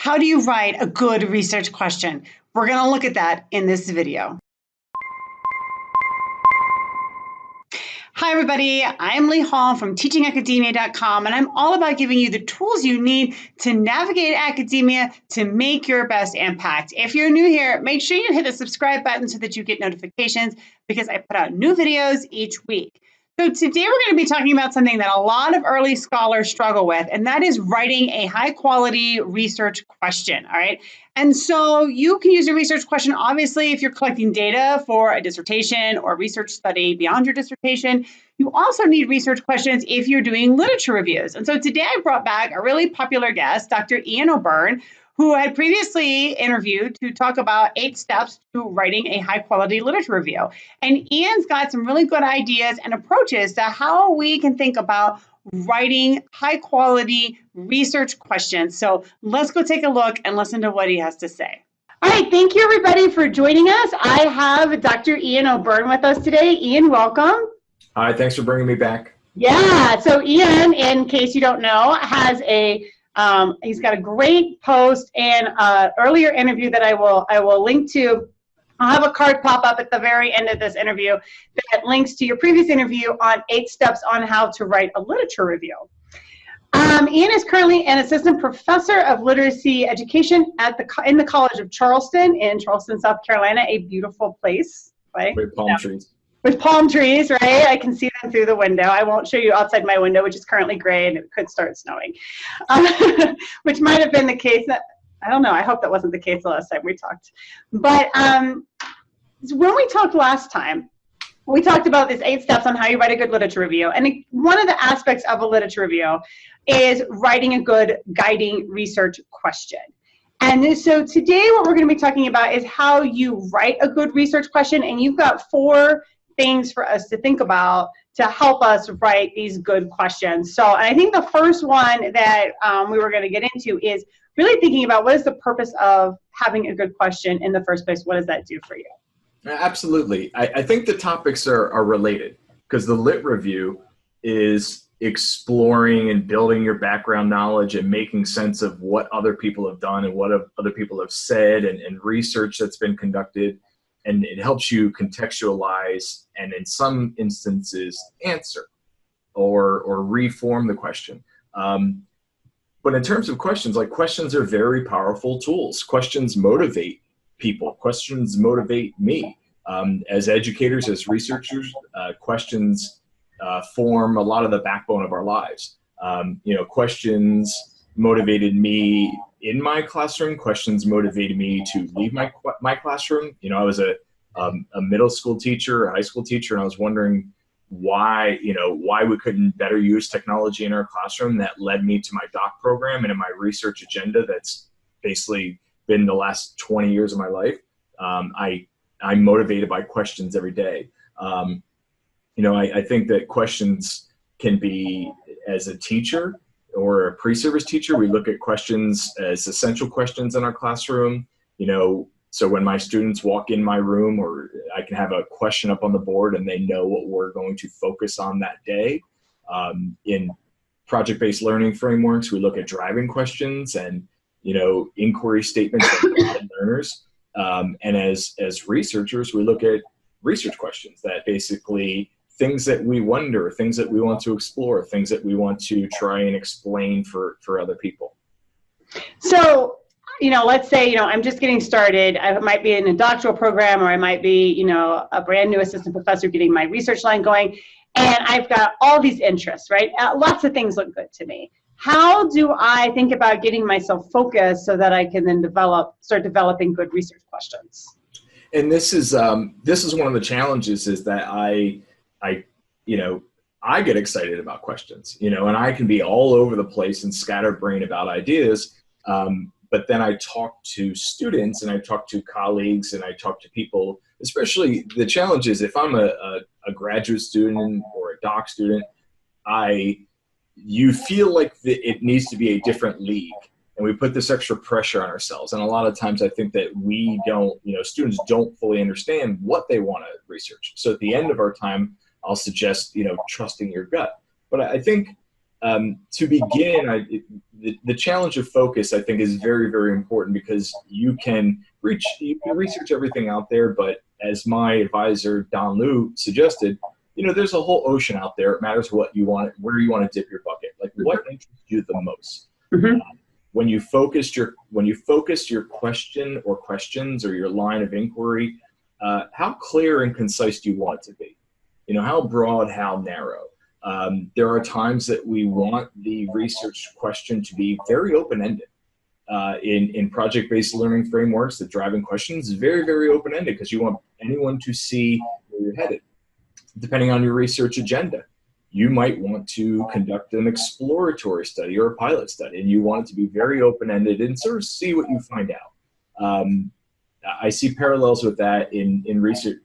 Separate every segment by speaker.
Speaker 1: How do you write a good research question? We're going to look at that in this video. Hi, everybody. I'm Leigh Hall from teachingacademia.com, and I'm all about giving you the tools you need to navigate academia to make your best impact. If you're new here, make sure you hit the subscribe button so that you get notifications because I put out new videos each week. So today we're going to be talking about something that a lot of early scholars struggle with, and that is writing a high-quality research question, all right? And so you can use a research question, obviously, if you're collecting data for a dissertation or research study beyond your dissertation. You also need research questions if you're doing literature reviews. And so today I brought back a really popular guest, Dr. Ian Auburn, who had previously interviewed to talk about 8 steps to writing a high-quality literature review. And Ian's got some really good ideas and approaches to how we can think about writing high-quality research questions. So let's go take a look and listen to what he has to say. All right, thank you, everybody, for joining us. I have Dr. Ian Auburn with us today. Ian, welcome.
Speaker 2: Hi, thanks for bringing me back.
Speaker 1: Yeah, so Ian, in case you don't know, has he's got a great post and earlier interview that I will link to. I'll have a card pop up at the very end of this interview that links to your previous interview on 8 steps on how to write a literature review. Ian is currently an assistant professor of literacy education in the College of Charleston in Charleston, South Carolina, a beautiful place. Right?
Speaker 2: With palm trees.
Speaker 1: With palm trees, right? I can see them through the window. I won't show you outside my window, which is currently gray, and it could start snowing, which might have been the case. I don't know. I hope that wasn't the case the last time we talked. But when we talked last time, we talked about these 8 steps on how you write a good literature review. And one of the aspects of a literature review is writing a good guiding research question. And so today what we're going to be talking about is how you write a good research question. And you've got 4 things for us to think about to help us write these good questions. So I think the first one that we were going to get into is really thinking about what is the purpose of having a good question in the first place. What does that do for you?
Speaker 2: Absolutely. I think the topics are related because the lit review is exploring and building your background knowledge and making sense of what other people have done and what other people have said and research that's been conducted. And it helps you contextualize and in some instances answer or reform the question. But in terms of questions, like questions are very powerful tools. Questions motivate people. Questions motivate me. As educators, as researchers, questions form a lot of the backbone of our lives. Questions motivated me in my classroom. Questions motivated me to leave my classroom. I was a middle school teacher, a high school teacher, and I was wondering why we couldn't better use technology in our classroom. That led me to my doc program and in my research agenda that's basically been the last 20 years of my life. I'm motivated by questions every day. I think that questions can be, as a teacher or a pre-service teacher, we look at questions as essential questions in our classroom. So when my students walk in my room, or I can have a question up on the board and they know what we're going to focus on that day. In project-based learning frameworks, we look at driving questions and inquiry statements for learners. And as researchers, we look at research questions that basically things that we wonder, things that we want to explore, things that we want to try and explain for other people.
Speaker 1: So, let's say, I'm just getting started. I might be in a doctoral program, or I might be, a brand new assistant professor getting my research line going. And I've got all these interests, right? Lots of things look good to me. How do I think about getting myself focused so that I can then start developing good research questions?
Speaker 2: And this is one of the challenges, is that I get excited about questions, and I can be all over the place and scatterbrained about ideas. But then I talk to students and I talk to colleagues and I talk to people, especially the challenge is if I'm a graduate student or a doc student, you feel like it needs to be a different league. And we put this extra pressure on ourselves. And a lot of times I think that students don't fully understand what they want to research. So at the end of our time, I'll suggest, trusting your gut. But I think To begin, the challenge of focus, I think, is very, very important, because you can research everything out there, but as my advisor Don Liu suggested, there's a whole ocean out there. It matters what you want, where you want to dip your bucket, like what interests you the most. When you focus your question or questions or your line of inquiry, how clear and concise do you want it to be? How broad, how narrow? There are times that we want the research question to be very open-ended. In project-based learning frameworks, the driving question is very, very open-ended, because you want anyone to see where you're headed. Depending on your research agenda, you might want to conduct an exploratory study or a pilot study, and you want it to be very open-ended and sort of see what you find out. I see parallels with that in research,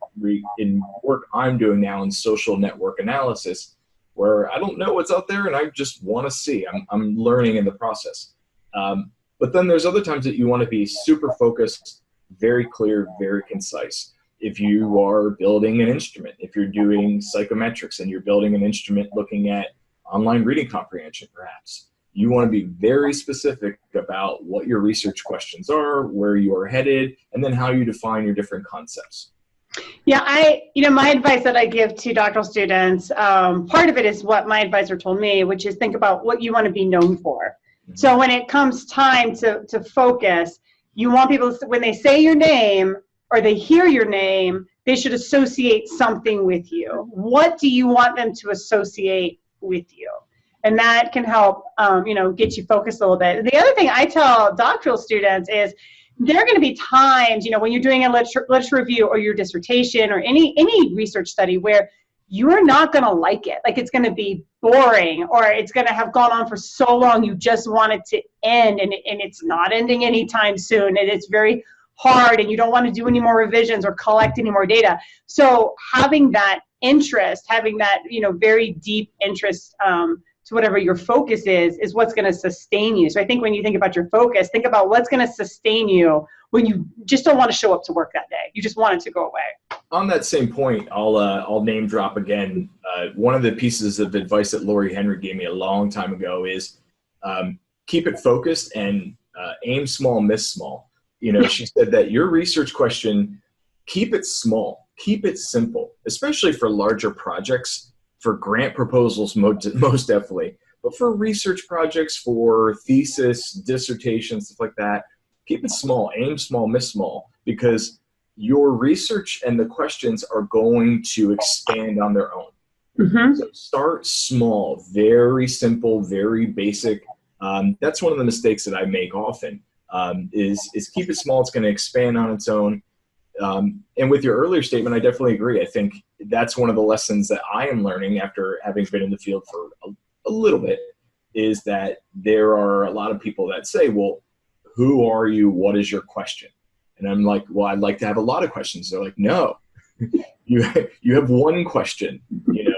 Speaker 2: in work I'm doing now in social network analysis, where I don't know what's out there and I just want to see. I'm learning in the process. But then there's other times that you want to be super focused, very clear, very concise. If you are building an instrument, if you're doing psychometrics and you're building an instrument looking at online reading comprehension, perhaps, you want to be very specific about what your research questions are, where you are headed, and then how you define your different concepts.
Speaker 1: Yeah, my advice that I give to doctoral students, part of it is what my advisor told me, which is think about what you want to be known for. So when it comes time to focus, you want people, when they say your name or they hear your name, they should associate something with you. What do you want them to associate with you? And that can help, get you focused a little bit. The other thing I tell doctoral students is there are going to be times, when you're doing a literature review or your dissertation or any research study where you're not going to like it. Like, it's going to be boring, or it's going to have gone on for so long you just want it to end, and it's not ending anytime soon, and it's very hard, and you don't want to do any more revisions or collect any more data. So having that interest, having that very deep interest to whatever your focus is what's going to sustain you. So I think when you think about your focus, think about what's going to sustain you when you just don't want to show up to work that day. You just want it to go away.
Speaker 2: On that same point, I'll name drop again. One of the pieces of advice that Lori Henry gave me a long time ago is keep it focused and aim small, miss small. She said that your research question, keep it small, keep it simple, especially for larger projects. For grant proposals, most definitely, but for research projects, for thesis, dissertations, stuff like that, keep it small, aim small, miss small, because your research and the questions are going to expand on their own. So start small, very simple, very basic. That's one of the mistakes that I make often, is keep it small. It's going to expand on its own. And with your earlier statement, I definitely agree. I think that's one of the lessons that I am learning after having been in the field for a little bit, is that there are a lot of people that say, well, who are you? What is your question? And I'm like, well, I'd like to have a lot of questions. They're like, no, you have one question,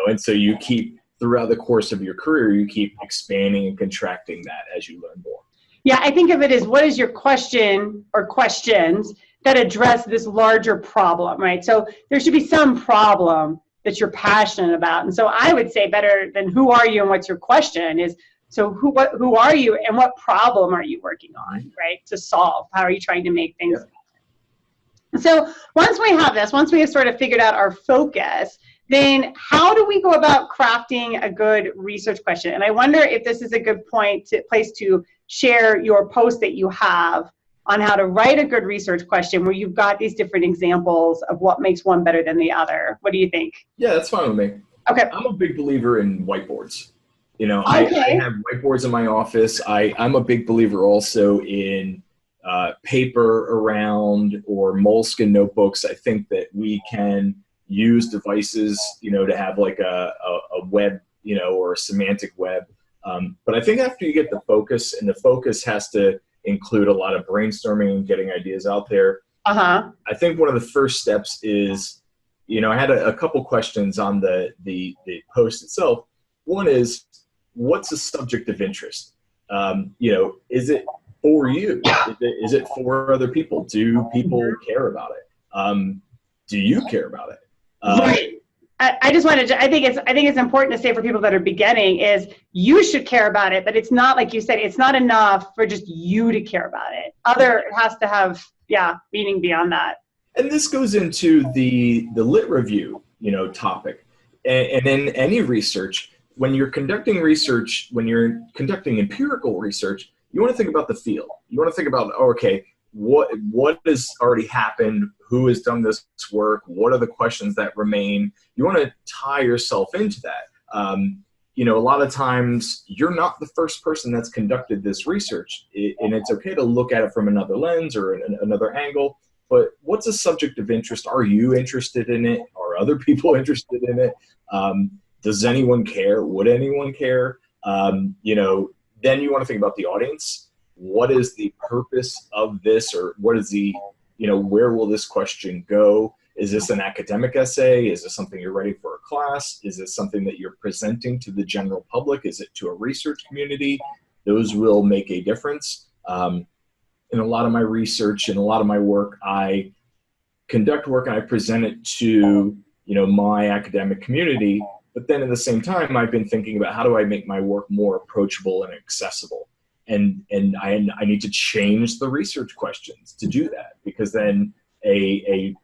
Speaker 2: and so you keep, throughout the course of your career, you keep expanding and contracting that as you learn more.
Speaker 1: Yeah, I think of it as, what is your question or questions that address this larger problem, right? So there should be some problem that you're passionate about. And so I would say, better than who are you and what's your question, is, so who are you and what problem are you working on, right, to solve? How are you trying to make things better? So once we have this, once we have sort of figured out our focus, then how do we go about crafting a good research question? And I wonder if this is a good place to share your post that you have on how to write a good research question, where you've got these different examples of what makes one better than the other. What do you think?
Speaker 2: Yeah, that's fine with me.
Speaker 1: Okay.
Speaker 2: I'm a big believer in whiteboards. I have whiteboards in my office. I'm a big believer also in paper around, or moleskin notebooks. I think that we can use devices, to have like a web, or a semantic web. But I think after you get the focus, and the focus has to include a lot of brainstorming and getting ideas out there. I think one of the first steps is, I had a couple questions on the post itself. One is, what's the subject of interest? Is it for you? Is it for other people? Do people care about it? Do you care about it?
Speaker 1: Right. I just wanted to, I think it's important to say for people that are beginning is you should care about it, but it's not, like you said, it's not enough for just you to care about it. It has to have, meaning beyond that.
Speaker 2: And this goes into the lit review, topic. And in any research, when you're conducting research, when you're conducting empirical research, you want to think about the field. You want to think about, okay, what has already happened? Who has done this work? What are the questions that remain? You want to tie yourself into that. A lot of times you're not the first person that's conducted this research, and it's okay to look at it from another lens or another angle. But what's a subject of interest? Are you interested in it? Are other people interested in it? Does anyone care? Would anyone care? Then you want to think about the audience. What is the purpose of this, or what is the, where will this question go? Is this an academic essay? Is this something you're writing for a class? Is this something that you're presenting to the general public? Is it to a research community? Those will make a difference. In a lot of my research and a lot of my work, I conduct work and I present it to, my academic community. But then at the same time, I've been thinking about how do I make my work more approachable and accessible? And I need to change the research questions to do that, because then a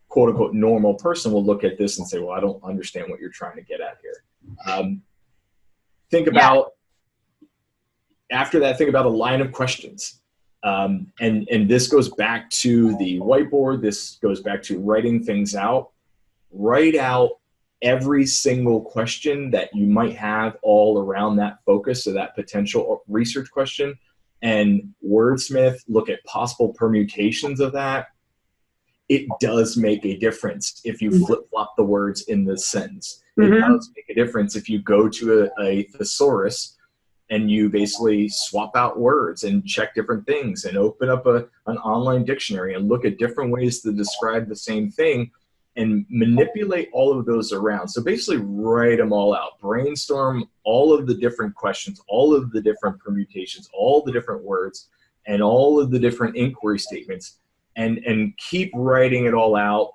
Speaker 2: quote unquote normal person will look at this and say, well, I don't understand what you're trying to get at here. Think about, after that, think about a line of questions. And this goes back to the whiteboard. This goes back to writing things out. Write out every single question that you might have all around that focus of that potential research question, and wordsmith, look at possible permutations of that. It does make a difference if you flip-flop the words in the sentence. It does make a difference if you go to a thesaurus and you basically swap out words and check different things and open up an online dictionary and look at different ways to describe the same thing and manipulate all of those around. So basically write them all out, brainstorm all of the different questions, all of the different permutations, all the different words, and all of the different inquiry statements, and keep writing it all out.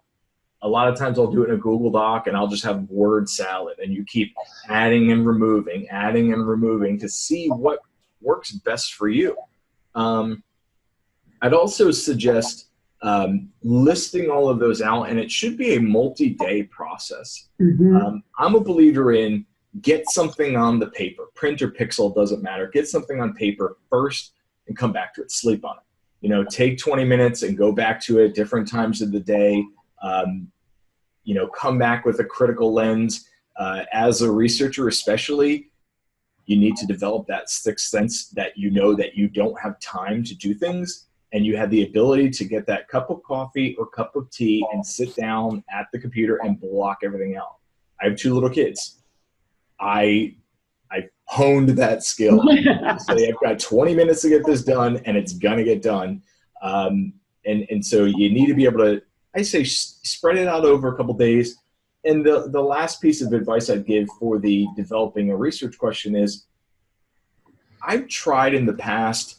Speaker 2: A lot of times I'll do it in a Google Doc and I'll just have word salad, and you keep adding and removing to see what works best for you. I'd also suggest listing all of those out, and it should be a multi-day process. I'm a believer in get something on the paper, print or pixel, doesn't matter. Get something on paper first and come back to it, sleep on it. Take 20 minutes and go back to it different times of the day. Come back with a critical lens. As a researcher especially, you need to develop that sixth sense that that you don't have time to do things, and you have the ability to get that cup of coffee or cup of tea and sit down at the computer and block everything out. I have 2 little kids. I honed that skill. So I've got 20 minutes to get this done, and it's gonna get done. And so you need to be able to, I say, spread it out over a couple days. And the last piece of advice I'd give for the developing a research question is, I've tried in the past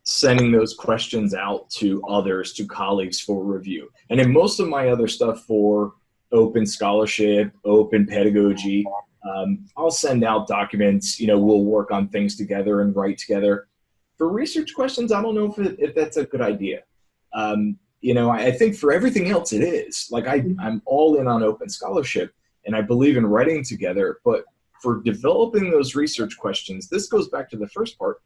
Speaker 2: sending those questions out to others, to colleagues for review. And in most of my other stuff for open scholarship, open pedagogy, I'll send out documents, we'll work on things together and write together. For research questions, I don't know if that's a good idea. I think for everything else it is. Like I'm all in on open scholarship and I believe in writing together, but for developing those research questions, this goes back to the first part.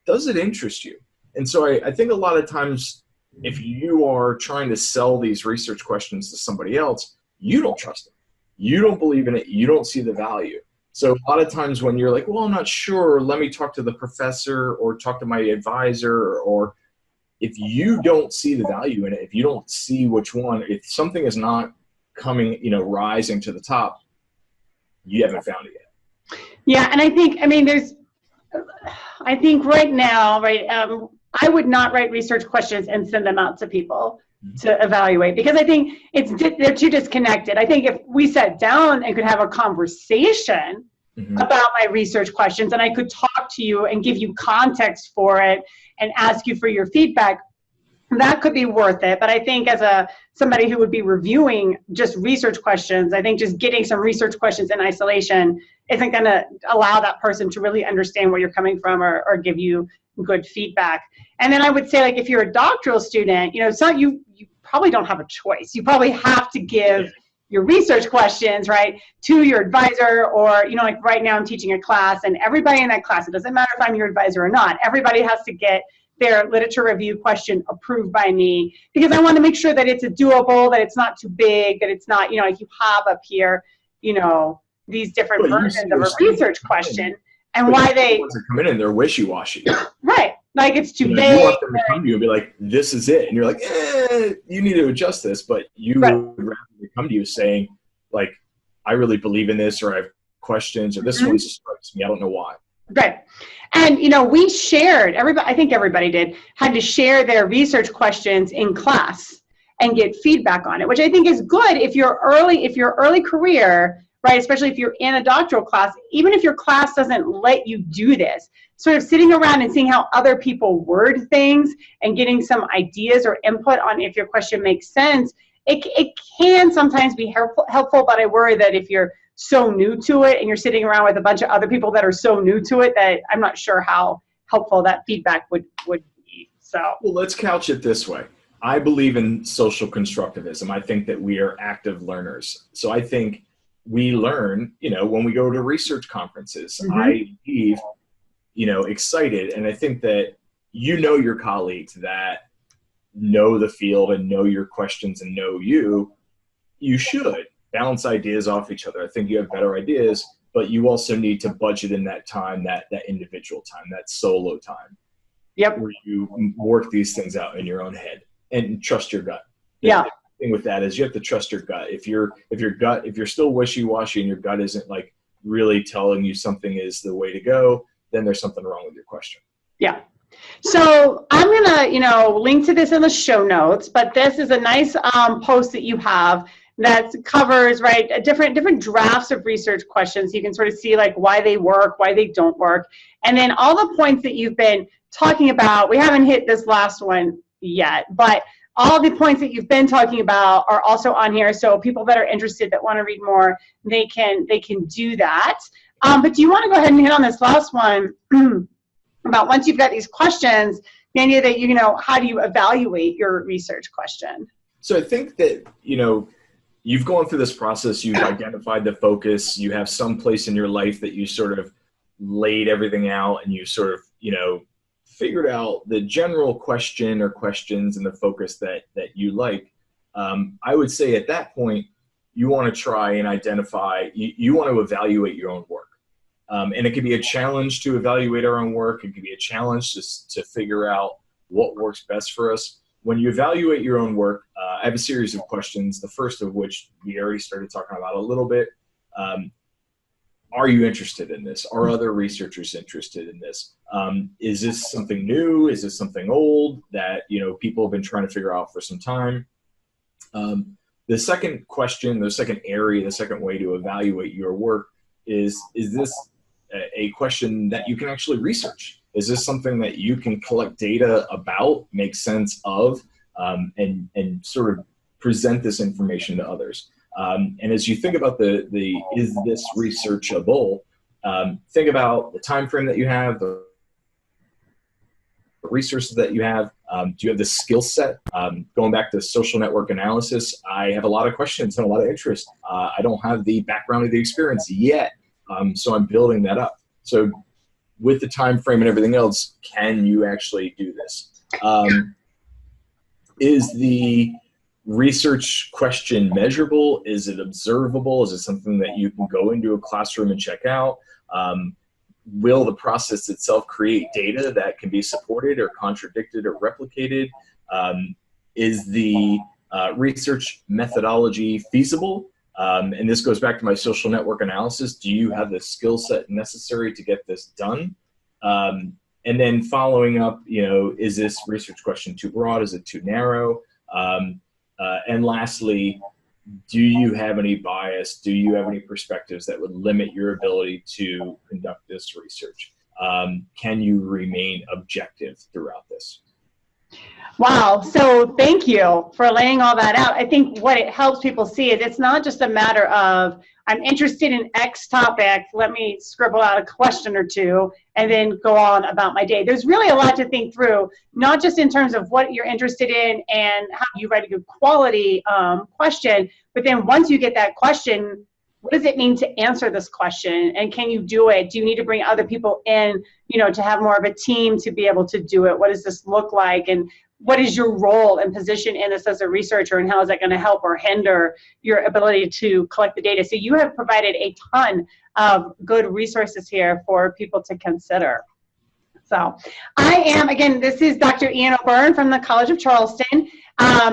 Speaker 2: Does it interest you? And so I think a lot of times if you are trying to sell these research questions to somebody else, you don't trust them. You don't believe in it. You don't see the value. So a lot of times when you're like, well, I'm not sure, let me talk to the professor or talk to my advisor, or if you don't see the value in it, if you don't see which one, if something is not coming, rising to the top, you haven't found it yet.
Speaker 1: Yeah. And I think right now, I would not write research questions and send them out to people to evaluate, because I think they're too disconnected. I think if we sat down and could have a conversation about my research questions, and I could talk to you and give you context for it and ask you for your feedback, that could be worth it. But I think as somebody who would be reviewing just research questions, I think just getting some research questions in isolation isn't going to allow that person to really understand where you're coming from or give you good feedback. And then I would say, like, if you're a doctoral student, you probably don't have a choice. You probably have to give your research questions, right, to your advisor, or, like right now I'm teaching a class, and everybody in that class, it doesn't matter if I'm your advisor or not, everybody has to get their literature review question approved by me, because I want to make sure that it's doable, that it's not too big, that it's not, like you have up here, these different versions of a research question, and why they
Speaker 2: come in and they're wishy-washy.
Speaker 1: Right. Like it's too vague.
Speaker 2: You want them to come to you and be like, this is it. And you're like, you need to adjust this. But you would rather they come to you saying, like, I really believe in this, or I have questions, or this one strikes me. I don't know why.
Speaker 1: Right. And, we shared, I think everybody had to share their research questions in class and get feedback on it, which I think is good if you're early career, right? Especially if you're in a doctoral class, even if your class doesn't let you do this, sort of sitting around and seeing how other people word things and getting some ideas or input on if your question makes sense, it can sometimes be helpful, but I worry that if you're so new to it and you're sitting around with a bunch of other people that are so new to it, that I'm not sure how helpful that feedback would be. So,
Speaker 2: well, let's couch it this way. I believe in social constructivism. I think that we are active learners. So I think we learn, when we go to research conferences. I leave, excited. And I think that your colleagues that know the field and know your questions and know you should bounce ideas off each other. I think you have better ideas, but you also need to budget in that time, that individual time, that solo time.
Speaker 1: Yep.
Speaker 2: Where you work these things out in your own head and trust your gut.
Speaker 1: Yeah.
Speaker 2: The thing with that is you have to trust your gut. If you're still wishy-washy and your gut isn't like really telling you something is the way to go, then there's something wrong with your question.
Speaker 1: Yeah. So I'm going to, link to this in the show notes, but this is a nice post that you have that covers, right, different drafts of research questions. You can sort of see like why they work, why they don't work. And then all the points that you've been talking about, we haven't hit this last one yet, but all the points that you've been talking about are also on here. So people that are interested, that want to read more, they can do that. But do you want to go ahead and hit on this last one about once you've got these questions, the idea that, how do you evaluate your research question?
Speaker 2: So I think that, you've gone through this process, you've identified the focus, you have some place in your life that you sort of laid everything out, and you sort of, figured out the general question or questions and the focus that you like. I would say at that point, you want to try and identify, you want to evaluate your own work. And it could be a challenge to evaluate our own work. It could be a challenge to figure out what works best for us. When you evaluate your own work, I have a series of questions, the first of which we already started talking about a little bit. Are you interested in this? Are other researchers interested in this? Is this something new? Is this something old that people have been trying to figure out for some time? The second question, the second area, the second way to evaluate your work is this a question that you can actually research? Is this something that you can collect data about, make sense of, and sort of present this information to others? And as you think about the is this researchable, think about the time frame that you have, the resources that you have. Do you have the skill set? Going back to social network analysis, I have a lot of questions and a lot of interest. I don't have the background or the experience yet, so I'm building that up. So with the time frame and everything else, can you actually do this? Is the research question measurable? Is it observable? Is it something that you can go into a classroom and check out? Will the process itself create data that can be supported or contradicted or replicated? Is the research methodology feasible? And this goes back to my social network analysis. Do you have the skill set necessary to get this done? And then following up, is this research question too broad? Is it too narrow? And lastly, do you have any bias? Do you have any perspectives that would limit your ability to conduct this research? Can you remain objective throughout this?
Speaker 1: Wow. So thank you for laying all that out. I think what it helps people see is it's not just a matter of, I'm interested in X topic, let me scribble out a question or two and then go on about my day. There's really a lot to think through, not just in terms of what you're interested in and how you write a good quality question, but then once you get that question, what does it mean to answer this question? And can you do it? Do you need to bring other people in, to have more of a team to be able to do it? What does this look like? And what is your role and position in this as a researcher, and how is that going to help or hinder your ability to collect the data? So you have provided a ton of good resources here for people to consider. So again, this is Dr. Ian Auburn from the College of Charleston.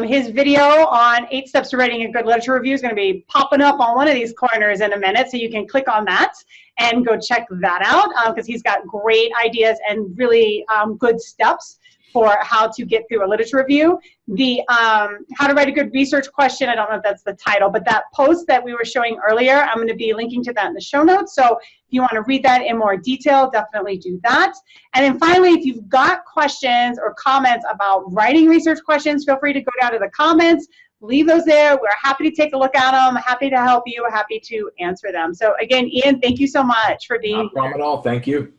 Speaker 1: His video on 8 steps to writing a good literature review is going to be popping up on one of these corners in a minute, so you can click on that and go check that out, because he's got great ideas and really good steps for how to get through a literature review. The how to write a good research question, I don't know if that's the title, but that post that we were showing earlier, I'm going to be linking to that in the show notes. So if you want to read that in more detail, definitely do that. And then finally, if you've got questions or comments about writing research questions, feel free to go down to the comments, leave those there. We're happy to take a look at them, happy to help you, happy to answer them. So again, Ian, thank you so much for being here.
Speaker 2: No problem at all. Thank you.